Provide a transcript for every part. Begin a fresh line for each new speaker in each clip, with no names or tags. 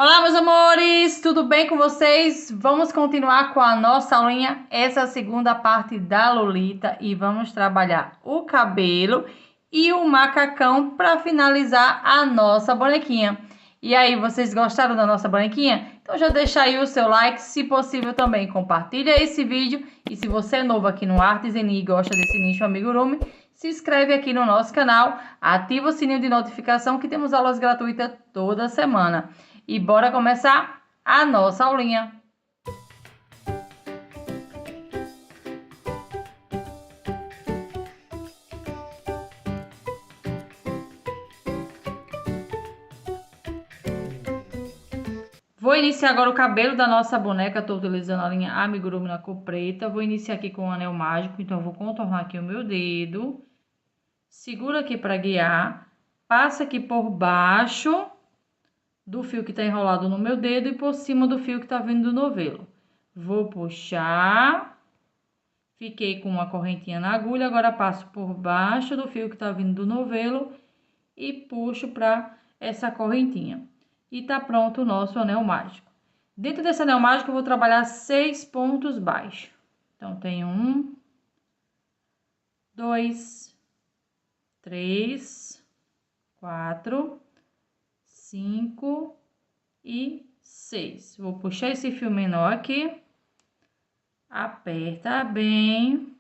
Olá, meus amores, tudo bem com vocês? Vamos continuar com a nossa aulinha, essa é a segunda parte da Lolita e vamos trabalhar o cabelo e o macacão para finalizar a nossa bonequinha. E aí, vocês gostaram da nossa bonequinha? Então já deixa aí o seu like, se possível também compartilha esse vídeo e se você é novo aqui no Artesani e gosta desse nicho amigurumi, se inscreve aqui no nosso canal, ativa o sininho de notificação que temos aulas gratuitas toda semana. E bora começar a nossa aulinha. Vou iniciar agora o cabelo da nossa boneca. Estou utilizando a linha Amigurumi na cor preta. Vou iniciar aqui com o anel mágico. Então, eu vou contornar aqui o meu dedo. Seguro aqui para guiar. Passa aqui por baixo do fio que está enrolado no meu dedo e por cima do fio que está vindo do novelo. Vou puxar. Fiquei com uma correntinha na agulha, agora passo por baixo do fio que tá vindo do novelo e puxo para essa correntinha. E tá pronto o nosso anel mágico. Dentro desse anel mágico eu vou trabalhar 6 pontos baixos. Então, tem 1, 2, 3, 4, 5 e 6. Vou puxar esse fio menor aqui. Aperta bem.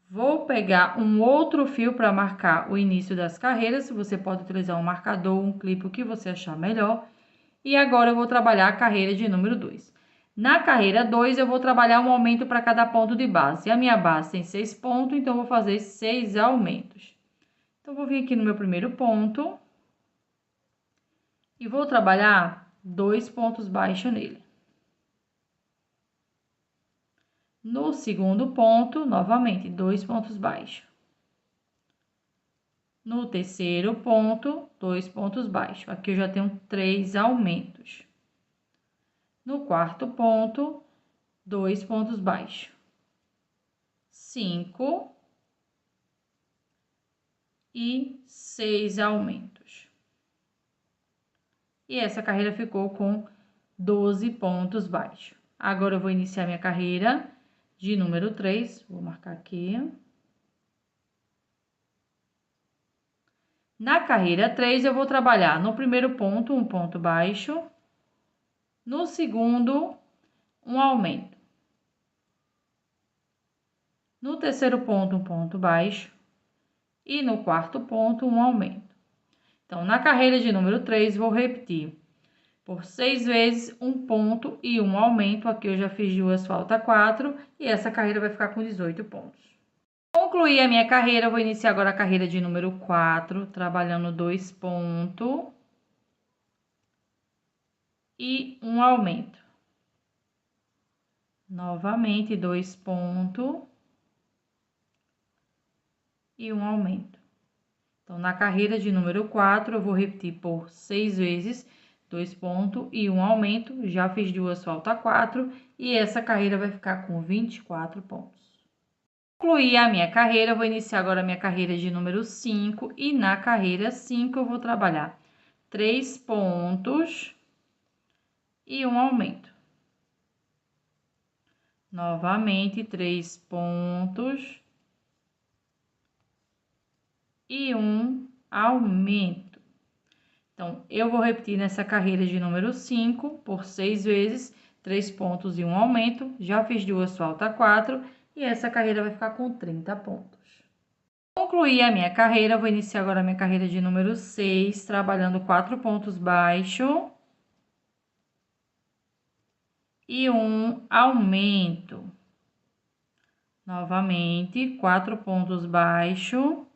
Vou pegar um outro fio para marcar o início das carreiras. Você pode utilizar um marcador, um clipe, o que você achar melhor. E agora eu vou trabalhar a carreira de número 2. Na carreira 2, eu vou trabalhar um aumento para cada ponto de base. A minha base tem 6 pontos, então eu vou fazer 6 aumentos. Então, vou vir aqui no meu primeiro ponto. E vou trabalhar 2 pontos baixos nele. No segundo ponto, novamente, 2 pontos baixos. No terceiro ponto, 2 pontos baixos. Aqui eu já tenho 3 aumentos. No quarto ponto, 2 pontos baixos. 5 e 6 aumentos. E essa carreira ficou com 12 pontos baixos. Agora eu vou iniciar minha carreira de número 3. Vou marcar aqui. Na carreira 3, eu vou trabalhar no primeiro ponto, um ponto baixo. No segundo, um aumento. No terceiro ponto, um ponto baixo. E no quarto ponto, um aumento. Então, na carreira de número 3, vou repetir por 6 vezes um ponto e um aumento. Aqui eu já fiz 2, falta 4. E essa carreira vai ficar com 18 pontos. Concluí a minha carreira, eu vou iniciar agora a carreira de número 4, trabalhando 2 pontos e um aumento. Novamente, 2 pontos e um aumento. Então, na carreira de número 4, eu vou repetir por 6 vezes 2 pontos e um aumento. Já fiz 2, falta 4. E essa carreira vai ficar com 24 pontos. Concluí a minha carreira, eu vou iniciar agora a minha carreira de número 5. E na carreira 5, eu vou trabalhar 3 pontos e um aumento. Novamente, 3 pontos e um aumento. Então, eu vou repetir nessa carreira de número 5 por 6 vezes, 3 pontos e um aumento. Já fiz 2, falta 4. E essa carreira vai ficar com 30 pontos. Concluí a minha carreira, vou iniciar agora a minha carreira de número 6, trabalhando 4 pontos baixos. E um aumento. Novamente, 4 pontos baixos.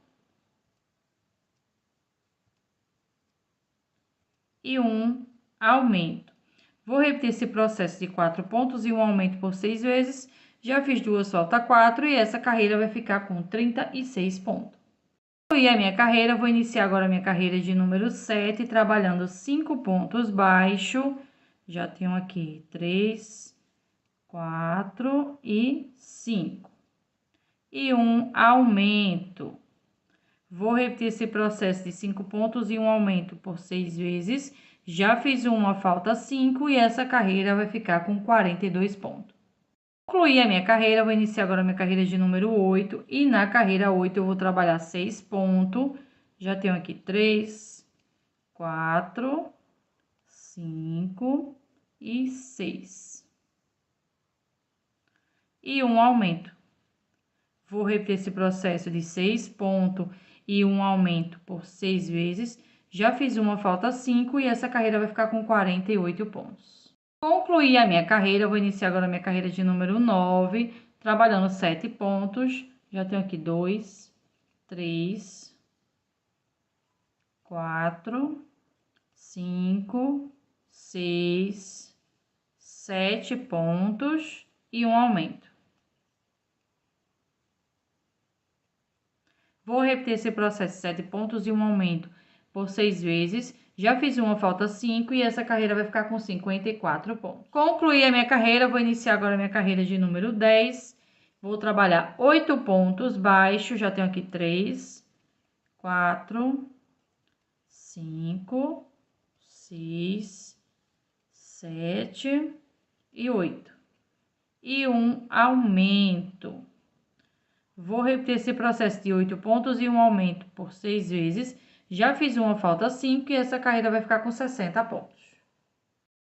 E um aumento. Vou repetir esse processo de 4 pontos e um aumento por 6 vezes. Já fiz 2, falta 4 e essa carreira vai ficar com 36 pontos. Concluí a minha carreira, vou iniciar agora a minha carreira de número 7, trabalhando 5 pontos baixos. Já tenho aqui 3, 4 e 5. E um aumento. Vou repetir esse processo de 5 pontos e um aumento por 6 vezes. Já fiz uma, falta 5 e essa carreira vai ficar com 42 pontos. Concluí a minha carreira, vou iniciar agora a minha carreira de número 8 e na carreira 8 eu vou trabalhar 6 pontos. Já tenho aqui 3, 4, 5 e 6. E um aumento. Vou repetir esse processo de 6 pontos e um aumento por 6 vezes. Já fiz uma, falta 5 e essa carreira vai ficar com 48 pontos. Concluí a minha carreira, eu vou iniciar agora a minha carreira de número 9, trabalhando 7 pontos. Já tenho aqui 2, 3, 4, 5, 6, 7 pontos e um aumento. Vou repetir esse processo de 7 pontos e um aumento por 6 vezes. Já fiz uma, falta 5 e essa carreira vai ficar com 54 pontos. Concluí a minha carreira, vou iniciar agora a minha carreira de número 10. Vou trabalhar 8 pontos baixos, já tenho aqui 3, 4, 5, 6, 7 e 8. E um aumento. Vou repetir esse processo de 8 pontos e um aumento por 6 vezes. Já fiz uma, falta 5 e essa carreira vai ficar com 60 pontos.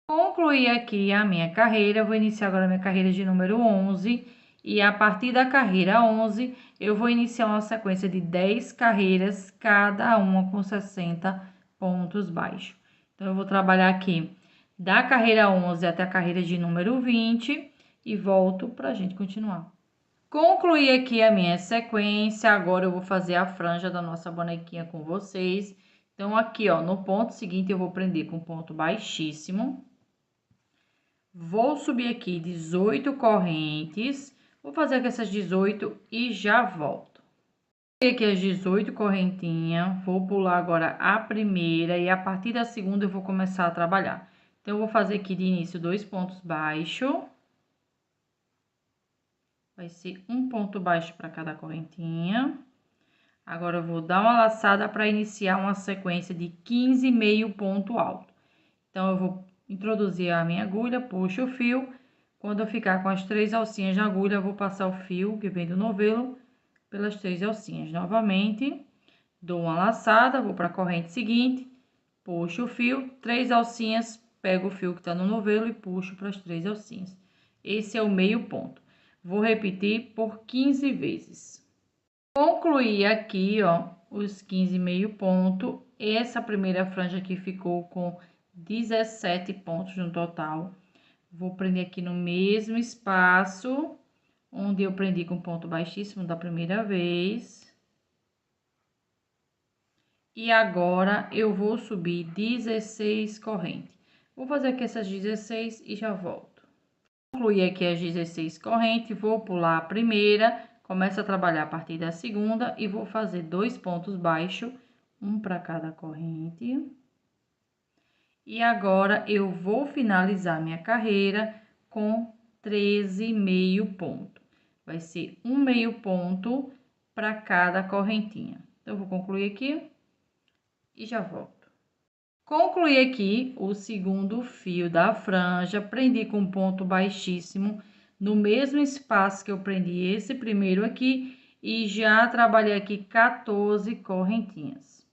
Concluí aqui a minha carreira, vou iniciar agora a minha carreira de número 11. E a partir da carreira 11, eu vou iniciar uma sequência de 10 carreiras, cada uma com 60 pontos baixos. Então, eu vou trabalhar aqui da carreira 11 até a carreira de número 20 e volto para a gente continuar. Concluí aqui a minha sequência, agora eu vou fazer a franja da nossa bonequinha com vocês. Então, aqui, ó, no ponto seguinte, eu vou prender com ponto baixíssimo. Vou subir aqui 18 correntes, vou fazer aqui essas 18 e já volto. Aqui as 18 correntinhas, vou pular agora a primeira e a partir da segunda eu vou começar a trabalhar. Então, eu vou fazer aqui de início 2 pontos baixos. Vai ser um ponto baixo para cada correntinha. Agora, eu vou dar uma laçada para iniciar uma sequência de 15 meio ponto alto. Então, eu vou introduzir a minha agulha, puxo o fio. Quando eu ficar com as 3 alcinhas de agulha, eu vou passar o fio que vem do novelo pelas 3 alcinhas. Novamente, dou uma laçada, vou para a corrente seguinte, puxo o fio, 3 alcinhas, pego o fio que está no novelo e puxo para as 3 alcinhas. Esse é o meio ponto. Vou repetir por 15 vezes. Concluí aqui, ó, os 15 meio ponto. Essa primeira franja aqui ficou com 17 pontos no total. Vou prender aqui no mesmo espaço onde eu prendi com ponto baixíssimo da primeira vez. E agora, eu vou subir 16 correntes. Vou fazer aqui essas 16 e já volto. Concluí aqui as 16 correntes, vou pular a primeira, começo a trabalhar a partir da segunda e vou fazer 2 pontos baixos, um para cada corrente. E agora, eu vou finalizar minha carreira com 13 meio ponto. Vai ser um meio ponto para cada correntinha. Então, eu vou concluir aqui e já volto. Concluí aqui o segundo fio da franja, prendi com ponto baixíssimo no mesmo espaço que eu prendi esse primeiro aqui e já trabalhei aqui 14 correntinhas.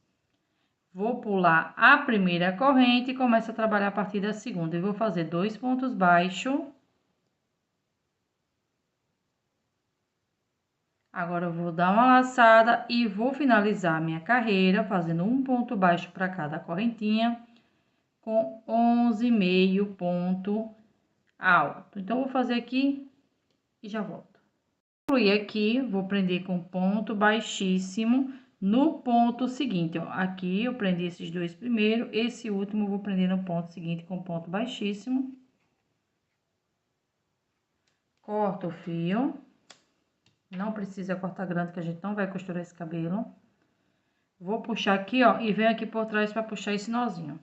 Vou pular a primeira corrente e começo a trabalhar a partir da segunda. Eu vou fazer 2 pontos baixos. Agora, eu vou dar uma laçada e vou finalizar a minha carreira fazendo um ponto baixo para cada correntinha, com 11 meio ponto alto. Então, vou fazer aqui e já volto. Concluí aqui, vou prender com ponto baixíssimo no ponto seguinte, ó. Aqui eu prendi esses dois primeiro, esse último eu vou prender no ponto seguinte com ponto baixíssimo. Corto o fio. Não precisa cortar grande, que a gente não vai costurar esse cabelo. Vou puxar aqui, ó, e venho aqui por trás para puxar esse nozinho.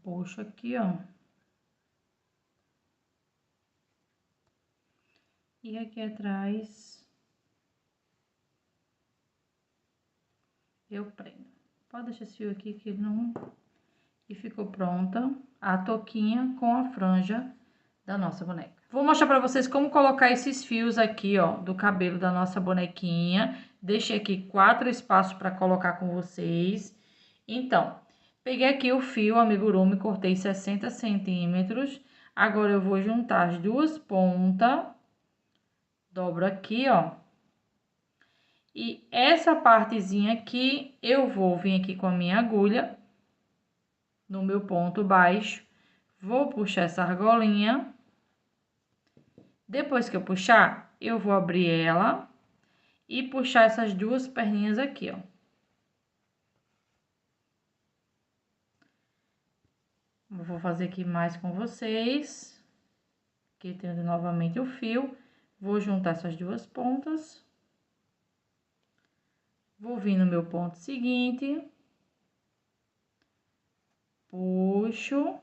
Puxo aqui, ó. E aqui atrás eu prendo. Pode deixar esse fio aqui que ele não E ficou pronta a touquinha com a franja da nossa boneca. Vou mostrar pra vocês como colocar esses fios aqui, ó, do cabelo da nossa bonequinha. Deixei aqui 4 espaços para colocar com vocês. Então, peguei aqui o fio amigurumi, cortei 60 centímetros. Agora, eu vou juntar as duas pontas. Dobro aqui, ó. E essa partezinha aqui, eu vou vir aqui com a minha agulha no meu ponto baixo. Vou puxar essa argolinha. Depois que eu puxar, eu vou abrir ela e puxar essas duas perninhas aqui, ó. Vou fazer aqui mais com vocês. Aqui tendo novamente o fio. Vou juntar essas duas pontas. Vou vir no meu ponto seguinte. Puxo.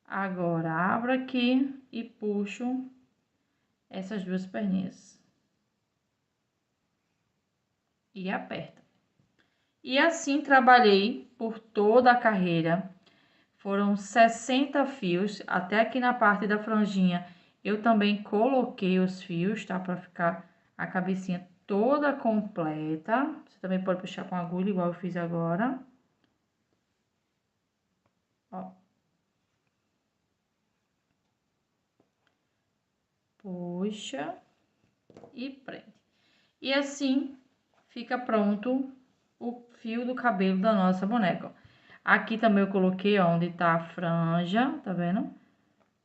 Agora, abro aqui e puxo essas duas perninhas. E aperto. E assim trabalhei por toda a carreira. Foram 60 fios, até aqui na parte da franjinha eu também coloquei os fios, tá? Pra ficar a cabecinha toda completa. Você também pode puxar com agulha, igual eu fiz agora. Ó. Puxa e prende. E assim fica pronto o fio do cabelo da nossa boneca, ó. Aqui também eu coloquei, ó, onde tá a franja, tá vendo?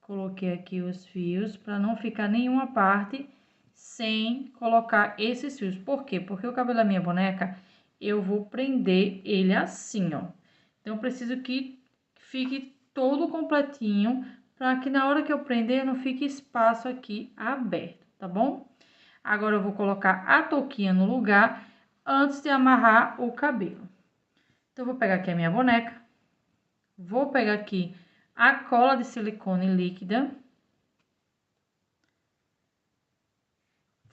Coloquei aqui os fios para não ficar nenhuma parte sem colocar esses fios. Por quê? Porque o cabelo da minha boneca, eu vou prender ele assim, ó. Então, eu preciso que fique todo completinho, para que na hora que eu prender, não fique espaço aqui aberto, tá bom? Agora, eu vou colocar a touquinha no lugar antes de amarrar o cabelo. Então, eu vou pegar aqui a minha boneca, vou pegar aqui a cola de silicone líquida.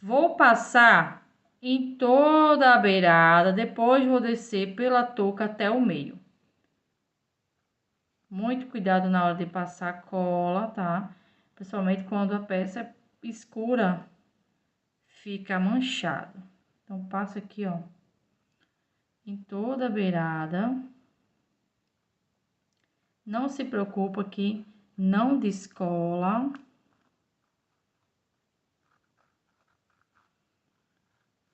Vou passar em toda a beirada, depois vou descer pela touca até o meio. Muito cuidado na hora de passar a cola, tá? Principalmente quando a peça é escura, fica manchado. Então, passa aqui, ó, em toda a beirada. Não se preocupa que não descola.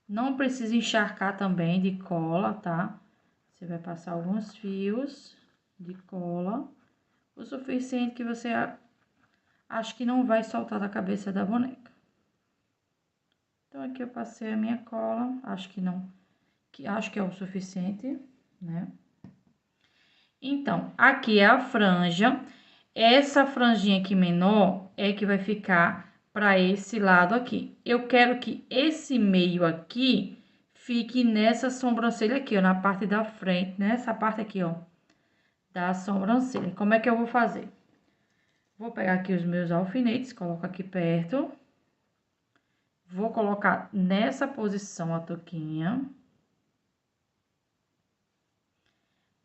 Não precisa encharcar também de cola, tá? Você vai passar alguns fios de cola, o suficiente que você acha que não vai soltar da cabeça da boneca. Então, aqui eu passei a minha cola, acho que não, acho que é o suficiente, né? Então, aqui é a franja. Essa franjinha aqui menor é que vai ficar para esse lado aqui. Eu quero que esse meio aqui fique nessa sobrancelha aqui, ó, na parte da frente, nessa parte aqui, ó, da sobrancelha. Como é que eu vou fazer? Vou pegar aqui os meus alfinetes, coloco aqui perto. Vou colocar nessa posição a touquinha.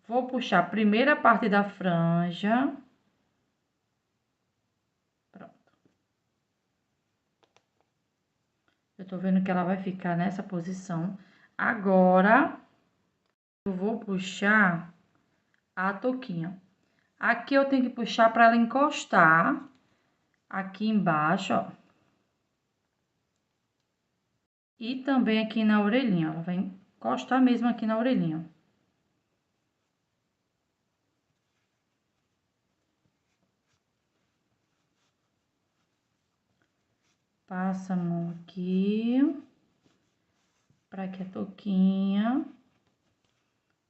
Vou puxar a primeira parte da franja. Pronto. Eu tô vendo que ela vai ficar nessa posição. Agora, eu vou puxar a touquinha. Aqui eu tenho que puxar para ela encostar aqui embaixo, ó. E também aqui na orelhinha, ela vai encostar mesmo aqui na orelhinha. Passa a mão aqui, para que a touquinha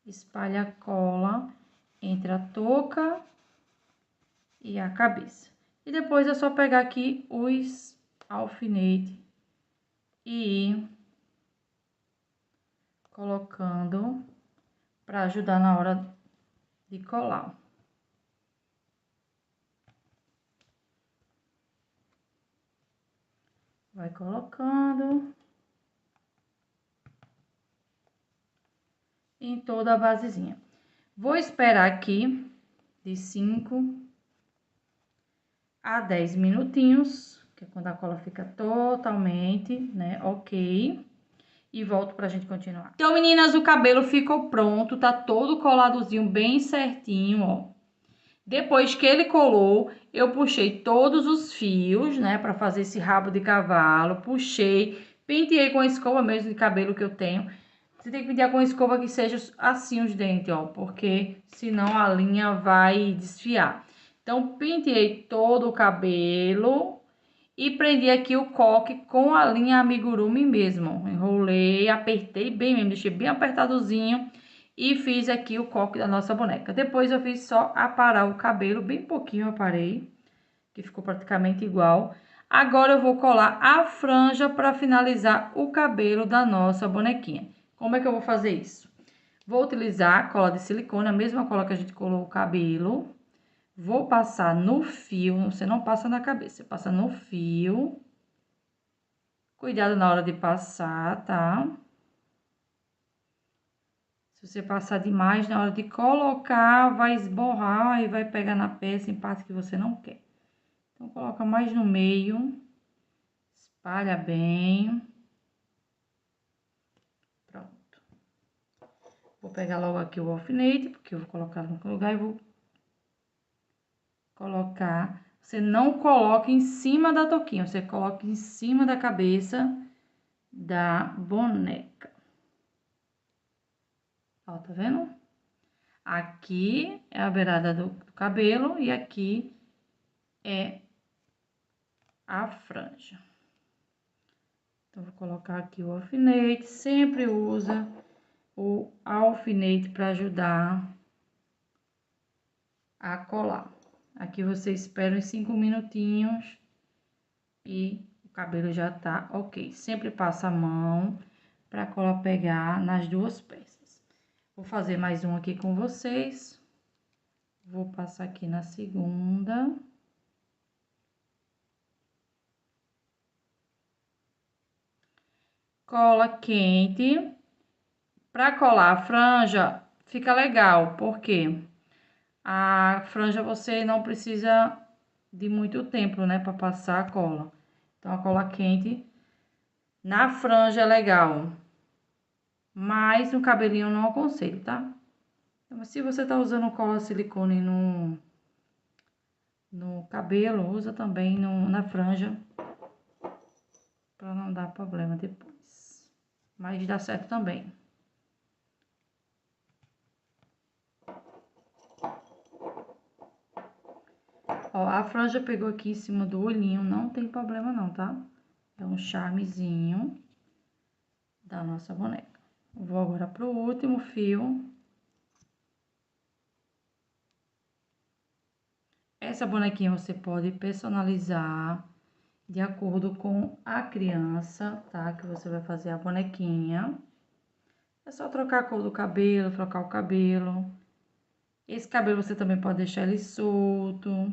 espalhe a cola entre a touca e a cabeça. E depois é só pegar aqui os alfinetes e ir colocando para ajudar na hora de colar. Vai colocando em toda a basezinha. Vou esperar aqui de 5 a 10 minutinhos, que é quando a cola fica totalmente, né, ok. E volto pra gente continuar. Então, meninas, o cabelo ficou pronto, tá todo coladozinho, bem certinho, ó. Depois que ele colou, eu puxei todos os fios, né, pra fazer esse rabo de cavalo. Puxei, penteei com a escova mesmo de cabelo que eu tenho. Você tem que pentear com a escova que seja assim os dentes, ó, porque senão a linha vai desfiar. Então, penteei todo o cabelo e prendi aqui o coque com a linha amigurumi mesmo. Enrolei, apertei bem mesmo, deixei bem apertadozinho e fiz aqui o coque da nossa boneca. Depois eu fiz só aparar o cabelo, bem pouquinho eu aparei, que ficou praticamente igual. Agora eu vou colar a franja para finalizar o cabelo da nossa bonequinha. Como é que eu vou fazer isso? Vou utilizar cola de silicone, a mesma cola que a gente colou o cabelo. Vou passar no fio, você não passa na cabeça, você passa no fio. Cuidado na hora de passar, tá? Se você passar demais na hora de colocar, vai esborrar e vai pegar na peça em parte que você não quer. Então, coloca mais no meio, espalha bem. Pronto. Vou pegar logo aqui o alfinete, porque eu vou colocar no lugar e vou colocar. Você não coloca em cima da touquinha, você coloca em cima da cabeça da boneca. Ó, tá vendo? Aqui é a beirada do cabelo e aqui é a franja. Então, vou colocar aqui o alfinete. Sempre usa o alfinete para ajudar a colar. Aqui você espera uns 5 minutinhos e o cabelo já tá ok. Sempre passa a mão para a cola pegar nas duas peças. Vou fazer mais um aqui com vocês. Vou passar aqui na segunda. Cola quente. Para colar a franja, fica legal, porque a franja você não precisa de muito tempo, né, para passar a cola. Então, a cola quente na franja é legal, mas no cabelinho eu não aconselho, tá? Então, se você tá usando cola silicone no cabelo, usa também na franja, para não dar problema depois. Mas dá certo também. Ó, a franja pegou aqui em cima do olhinho, não tem problema não, tá? É um charmezinho da nossa boneca. Vou agora pro último fio. Essa bonequinha você pode personalizar de acordo com a criança, tá? Que você vai fazer a bonequinha. É só trocar a cor do cabelo, trocar o cabelo. Esse cabelo você também pode deixar ele solto.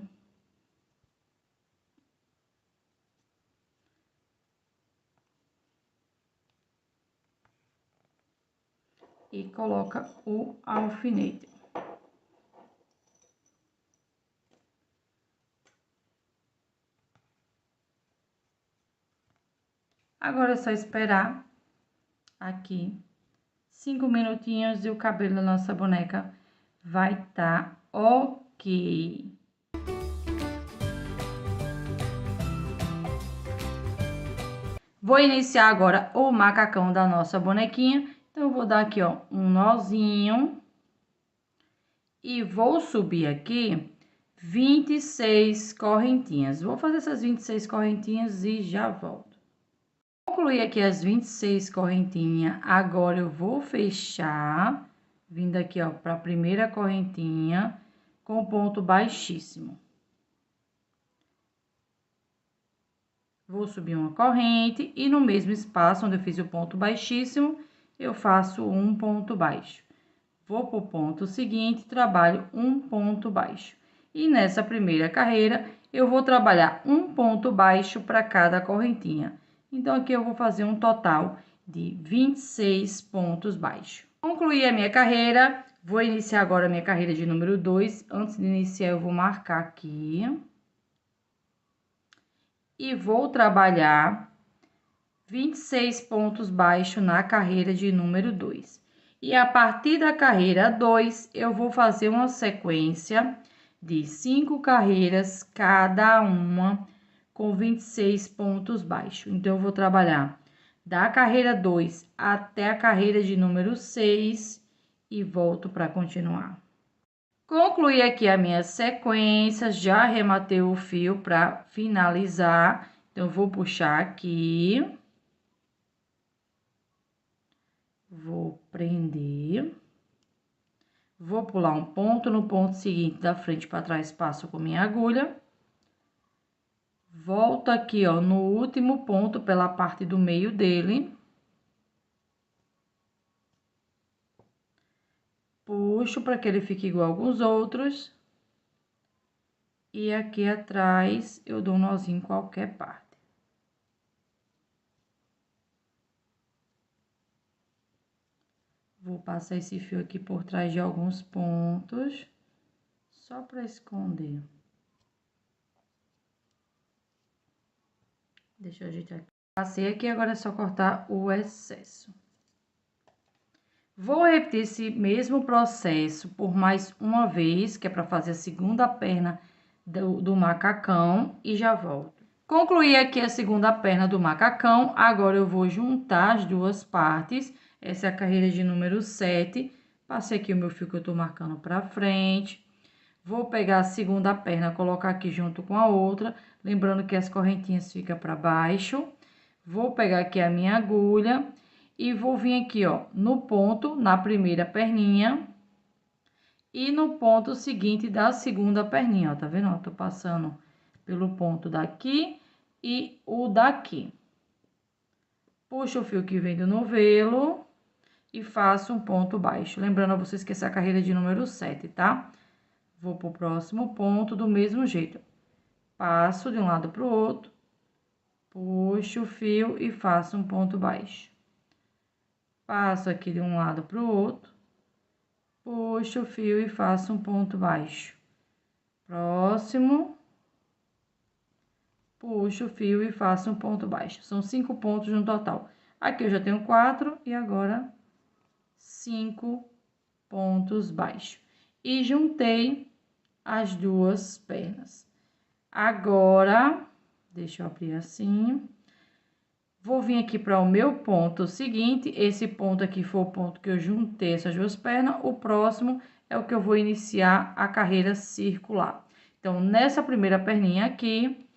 E coloca o alfinete. Agora é só esperar aqui 5 minutinhos e o cabelo da nossa boneca vai estar ok. Vou iniciar agora o macacão da nossa bonequinha. Então, eu vou dar aqui, ó, um nozinho. E vou subir aqui 26 correntinhas. Vou fazer essas 26 correntinhas e já volto. Concluí aqui as 26 correntinhas. Agora, eu vou fechar, vindo aqui, ó, para a primeira correntinha, com ponto baixíssimo. Vou subir uma corrente e no mesmo espaço onde eu fiz o ponto baixíssimo, eu faço um ponto baixo. Vou pro ponto seguinte, trabalho um ponto baixo. E nessa primeira carreira, eu vou trabalhar um ponto baixo para cada correntinha. Então, aqui eu vou fazer um total de 26 pontos baixos. Concluí a minha carreira, Vou iniciar agora a minha carreira de número 2. Antes de iniciar, eu vou marcar aqui. E vou trabalhar 26 pontos baixos na carreira de número 2. E a partir da carreira 2, eu vou fazer uma sequência de 5 carreiras, cada uma com 26 pontos baixos. Então, eu vou trabalhar da carreira 2 até a carreira de número 6 e volto para continuar. Concluí aqui a minha sequência, já arrematei o fio para finalizar. Então, eu vou puxar aqui. Vou prender. Vou pular um ponto, no ponto seguinte, da frente para trás, passo com minha agulha. Volto aqui, ó, no último ponto, pela parte do meio dele. Puxo para que ele fique igual aos outros. E aqui atrás, eu dou um nozinho em qualquer parte. Vou passar esse fio aqui por trás de alguns pontos, só para esconder. Deixa eu ajeitar aqui. Passei aqui, agora é só cortar o excesso. Vou repetir esse mesmo processo por mais uma vez, que é para fazer a segunda perna do macacão, e já volto. Concluí aqui a segunda perna do macacão, agora eu vou juntar as duas partes. Essa é a carreira de número 7. Passei aqui o meu fio que eu tô marcando pra frente. Vou pegar a segunda perna, colocar aqui junto com a outra, lembrando que as correntinhas ficam para baixo. Vou pegar aqui a minha agulha e vou vir aqui, ó, no ponto, na primeira perninha e no ponto seguinte da segunda perninha, ó, tá vendo? Ó, tô passando pelo ponto daqui e o daqui. Puxo o fio que vem do novelo e faço um ponto baixo. Lembrando a vocês que essa é a carreira de número 7, tá? Vou pro próximo ponto do mesmo jeito. Passo de um lado pro outro, puxo o fio e faço um ponto baixo. Passo aqui de um lado pro outro, puxo o fio e faço um ponto baixo. Próximo, puxo o fio e faço um ponto baixo. São 5 pontos no total. Aqui eu já tenho 4 e agora 5 pontos baixos. E juntei as duas pernas. Agora, deixa eu abrir assim. Vou vir aqui para o meu ponto seguinte. Esse ponto aqui foi o ponto que eu juntei essas duas pernas. O próximo é o que eu vou iniciar a carreira circular. Então, nessa primeira perninha aqui,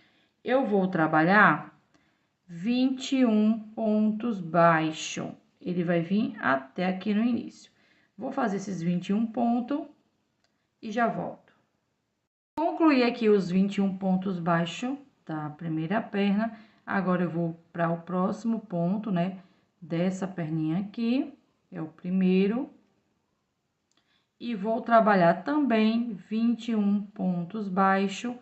eu vou trabalhar 21 pontos baixos. Ele vai vir até aqui no início. Vou fazer esses 21 pontos e já volto. Concluí aqui os 21 pontos baixos da primeira perna. Agora, eu vou para o próximo ponto, né? Dessa perninha aqui, é o primeiro. E vou trabalhar também 21 pontos baixos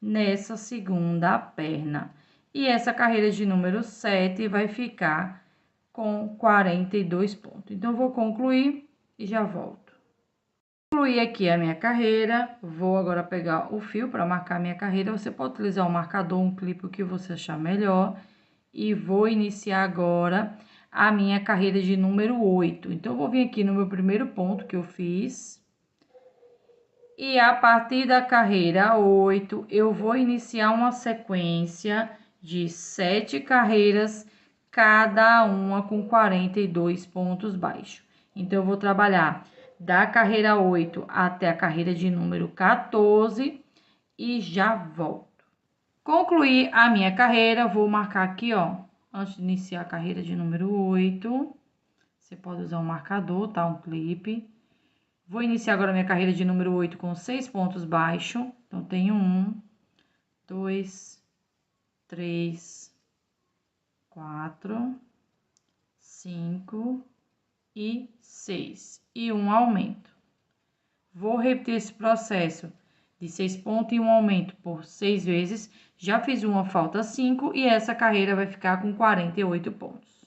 nessa segunda perna. E essa carreira de número 7 vai ficar com 42 pontos. Então, eu vou concluir e já volto. Concluí aqui a minha carreira, vou agora pegar o fio para marcar a minha carreira. Você pode utilizar um marcador, um clipe, o que você achar melhor. E vou iniciar agora a minha carreira de número 8. Então, eu vou vir aqui no meu primeiro ponto que eu fiz. E a partir da carreira 8, eu vou iniciar uma sequência de 7 carreiras, cada uma com 42 pontos baixos. Então, eu vou trabalhar da carreira 8 até a carreira de número 14 e já volto. Concluí a minha carreira, vou marcar aqui, ó, antes de iniciar a carreira de número 8. Você pode usar um marcador, tá? Um clipe. Vou iniciar agora a minha carreira de número 8 com 6 pontos baixos. Então, tenho 1, 2, 3, 4, 5 e 6. E um aumento. Vou repetir esse processo de 6 pontos e um aumento por 6 vezes. Já fiz uma, falta 5 e essa carreira vai ficar com 48 pontos.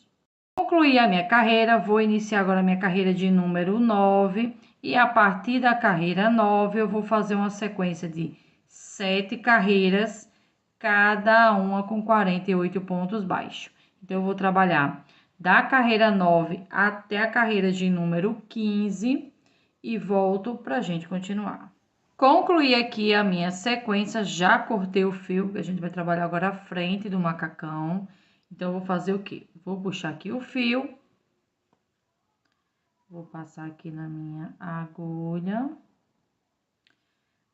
Concluí a minha carreira, vou iniciar agora a minha carreira de número 9 E a partir da carreira 9, eu vou fazer uma sequência de 7 carreiras, cada uma com 48 pontos baixos. Então, eu vou trabalhar da carreira 9 até a carreira de número 15 e volto pra gente continuar. Concluí aqui a minha sequência, já cortei o fio, que a gente vai trabalhar agora a frente do macacão. Então, eu vou fazer o quê? Vou puxar aqui o fio. Vou passar aqui na minha agulha.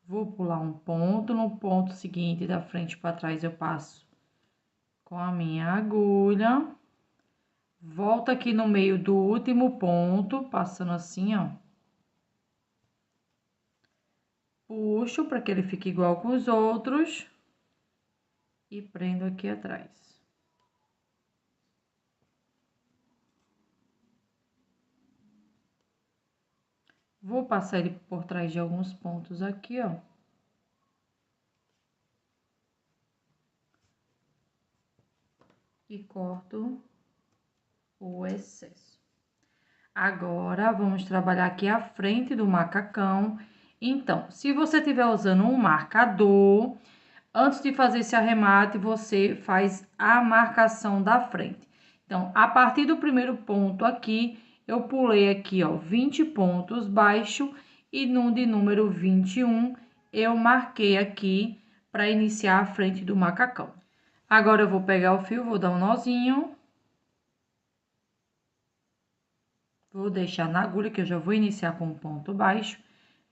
Vou pular um ponto, no ponto seguinte, da frente para trás, eu passo com a minha agulha. Volto aqui no meio do último ponto, passando assim, ó. Puxo para que ele fique igual com os outros. E prendo aqui atrás. Vou passar ele por trás de alguns pontos aqui, ó. E corto o excesso. Agora, vamos trabalhar aqui a frente do macacão. Então, se você estiver usando um marcador, antes de fazer esse arremate, você faz a marcação da frente. Então, a partir do primeiro ponto aqui, eu pulei aqui, ó, 20 pontos baixo e no de número 21, eu marquei aqui para iniciar a frente do macacão. Agora, eu vou pegar o fio, vou dar um nozinho. Vou deixar na agulha, que eu já vou iniciar com um ponto baixo.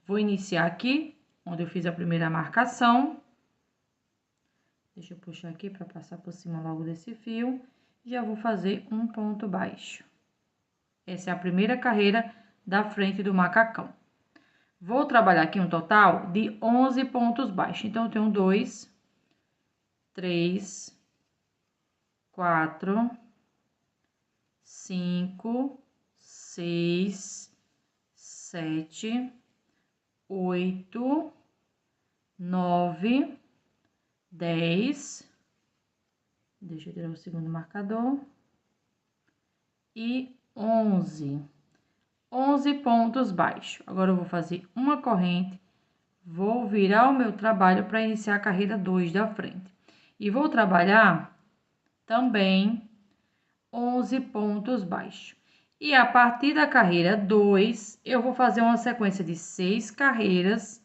Vou iniciar aqui, onde eu fiz a primeira marcação. Deixa eu puxar aqui para passar por cima logo desse fio. Já vou fazer um ponto baixo. Essa é a primeira carreira da frente do macacão. Vou trabalhar aqui um total de 11 pontos baixos. Então, eu tenho 2, 3, 4, 5, 6, 7, 8, 9, 10. Deixa eu tirar o segundo marcador. E 11. 11 pontos baixos. Agora, eu vou fazer uma corrente. Vou virar o meu trabalho para iniciar a carreira 2 da frente. E vou trabalhar também 11 pontos baixos. E a partir da carreira 2, eu vou fazer uma sequência de 6 carreiras,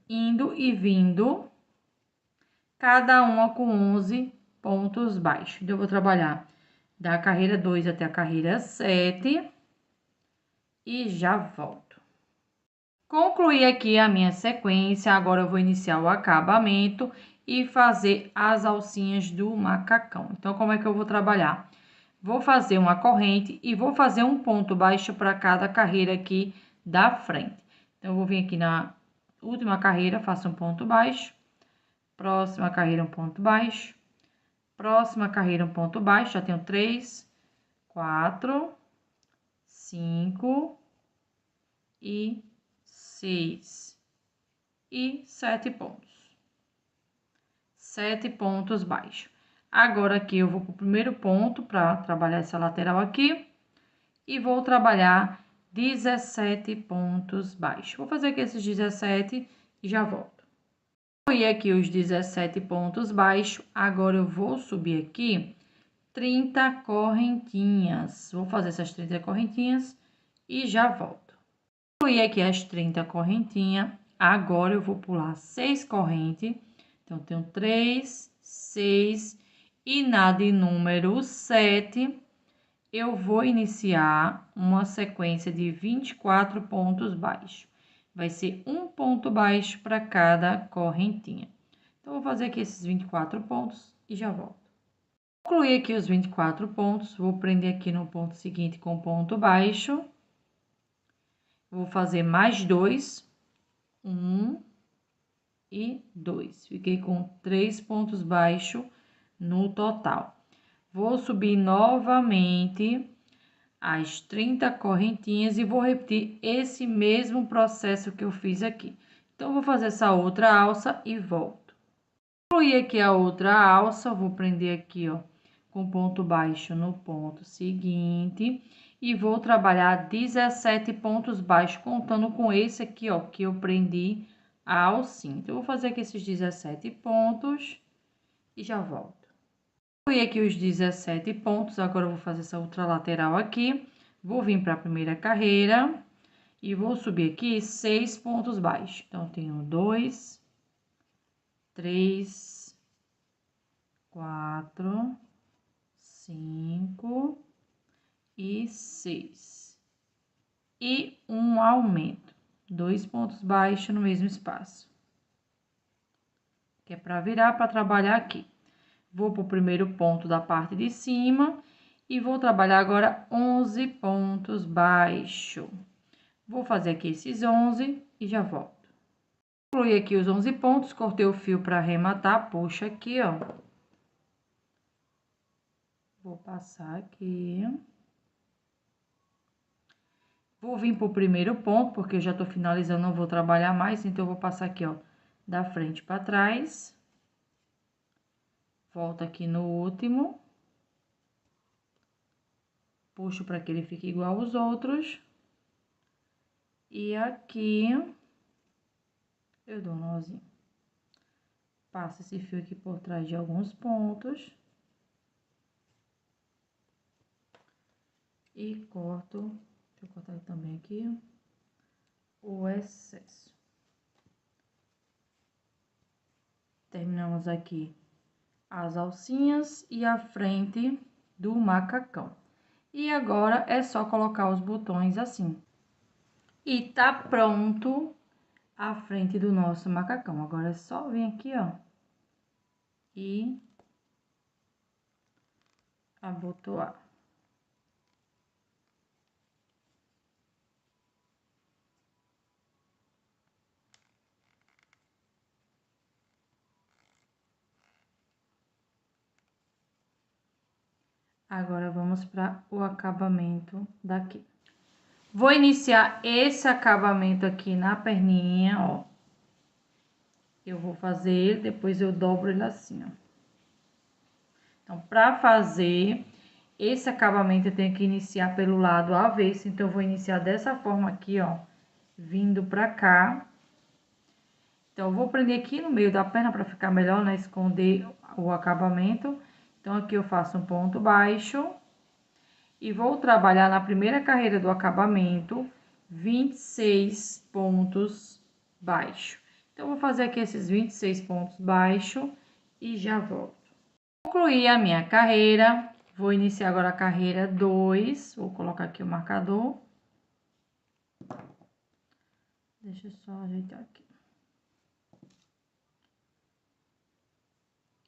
indo e vindo, cada uma com 11 pontos baixos. Então, eu vou trabalhar da carreira 2 até a carreira 7 e já volto. Concluí aqui a minha sequência, agora eu vou iniciar o acabamento e fazer as alcinhas do macacão. Então, como é que eu vou trabalhar? Vou fazer uma corrente e vou fazer um ponto baixo para cada carreira aqui da frente. Então, eu vou vir aqui na última carreira, faço um ponto baixo. Próxima carreira, um ponto baixo. Próxima carreira, um ponto baixo. Já tenho 3, 4, 5 e 6. E 7 pontos. 7 pontos baixos. Agora, aqui, eu vou pro primeiro ponto para trabalhar essa lateral aqui. E vou trabalhar 17 pontos baixos. Vou fazer aqui esses 17 e já volto. E aqui os 17 pontos baixos. Agora, eu vou subir aqui 30 correntinhas. Vou fazer essas 30 correntinhas e já volto. E aqui as 30 correntinhas. Agora, eu vou pular 6 correntes. Então, tenho 3, 6 e na de número 7, eu vou iniciar uma sequência de 24 pontos baixos. Vai ser um ponto baixo para cada correntinha. Então, vou fazer aqui esses 24 pontos e já volto. Concluí aqui os 24 pontos, vou prender aqui no ponto seguinte com ponto baixo. Vou fazer mais 2, 1 e 2. Fiquei com 3 pontos baixos no total. Vou subir novamente as 30 correntinhas e vou repetir esse mesmo processo que eu fiz aqui. Então, vou fazer essa outra alça e volto. Concluí aqui a outra alça, vou prender aqui, ó, com ponto baixo no ponto seguinte. e vou trabalhar 17 pontos baixos, contando com esse aqui, ó, que eu prendi a alcinha. Então, eu vou fazer aqui esses 17 pontos e já volto. Fui aqui os 17 pontos, agora eu vou fazer essa outra lateral aqui. Vou vir para a primeira carreira e vou subir aqui 6 pontos baixos. Então, tenho 2, 3, 4, 5 e 6. E um aumento, 2 pontos baixos no mesmo espaço. Que é para virar para trabalhar aqui. Vou para o primeiro ponto da parte de cima e vou trabalhar agora 11 pontos baixos. Vou fazer aqui esses 11 e já volto. Concluí aqui os 11 pontos, cortei o fio para arrematar, puxa aqui, ó. Vou passar aqui. Vou vir para o primeiro ponto, porque eu já tô finalizando, não vou trabalhar mais, então eu vou passar aqui, ó, da frente para trás. Volto aqui no último. Puxo para que ele fique igual aos outros. E aqui eu dou um nozinho. Passo esse fio aqui por trás de alguns pontos. E corto, deixa eu cortar também aqui, o excesso. Terminamos aqui as alcinhas e a frente do macacão. E agora é só colocar os botões assim. E tá pronto a frente do nosso macacão. Agora é só vir aqui, ó, e abotoar. Agora, vamos para o acabamento daqui. Vou iniciar esse acabamento aqui na perninha, ó. Eu vou fazer ele, depois eu dobro ele assim, ó. Então, para fazer esse acabamento, eu tenho que iniciar pelo lado avesso. Então, eu vou iniciar dessa forma aqui, ó, vindo pra cá. Então, eu vou prender aqui no meio da perna para ficar melhor, né, esconder o acabamento. Então, aqui eu faço um ponto baixo e vou trabalhar na primeira carreira do acabamento 26 pontos baixos. Então, eu vou fazer aqui esses 26 pontos baixos e já volto. Concluí a minha carreira, vou iniciar agora a carreira 2, vou colocar aqui o marcador. Deixa eu só ajeitar aqui.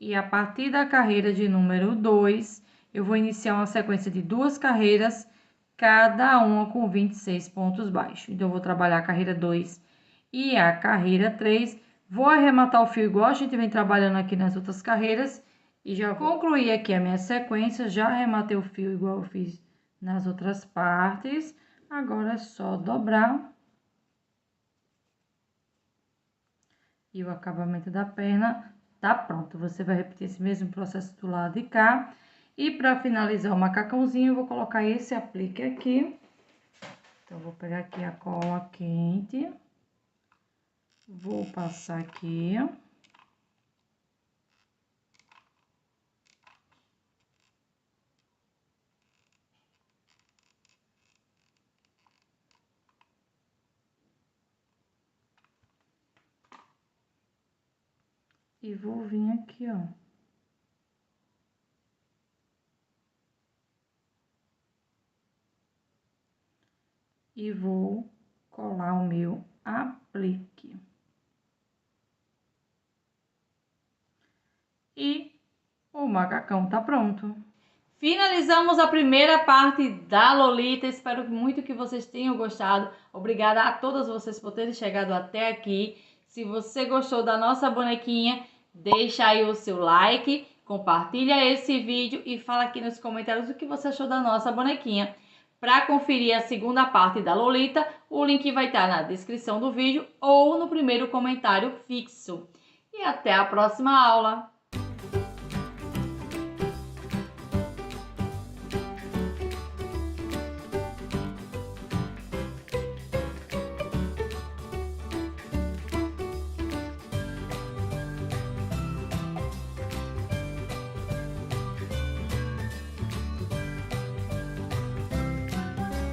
E a partir da carreira de número 2, eu vou iniciar uma sequência de 2 carreiras, cada uma com 26 pontos baixos. Então, eu vou trabalhar a carreira 2 e a carreira 3. Vou arrematar o fio igual a gente vem trabalhando aqui nas outras carreiras. E já concluí aqui a minha sequência, já arrematei o fio igual eu fiz nas outras partes. Agora é só dobrar. E o acabamento da perna tá pronto. Você vai repetir esse mesmo processo do lado de cá. E para finalizar o macacãozinho, eu vou colocar esse aplique aqui. Então, eu vou pegar aqui a cola quente. Vou passar aqui. E vou vir aqui, ó. E vou colar o meu aplique. E o macacão tá pronto. Finalizamos a primeira parte da Lolita. Espero muito que vocês tenham gostado. Obrigada a todas vocês por terem chegado até aqui. Se você gostou da nossa bonequinha, deixa aí o seu like, compartilha esse vídeo e fala aqui nos comentários o que você achou da nossa bonequinha. Para conferir a segunda parte da Lolita, o link vai estar na descrição do vídeo ou no primeiro comentário fixo. E até a próxima aula!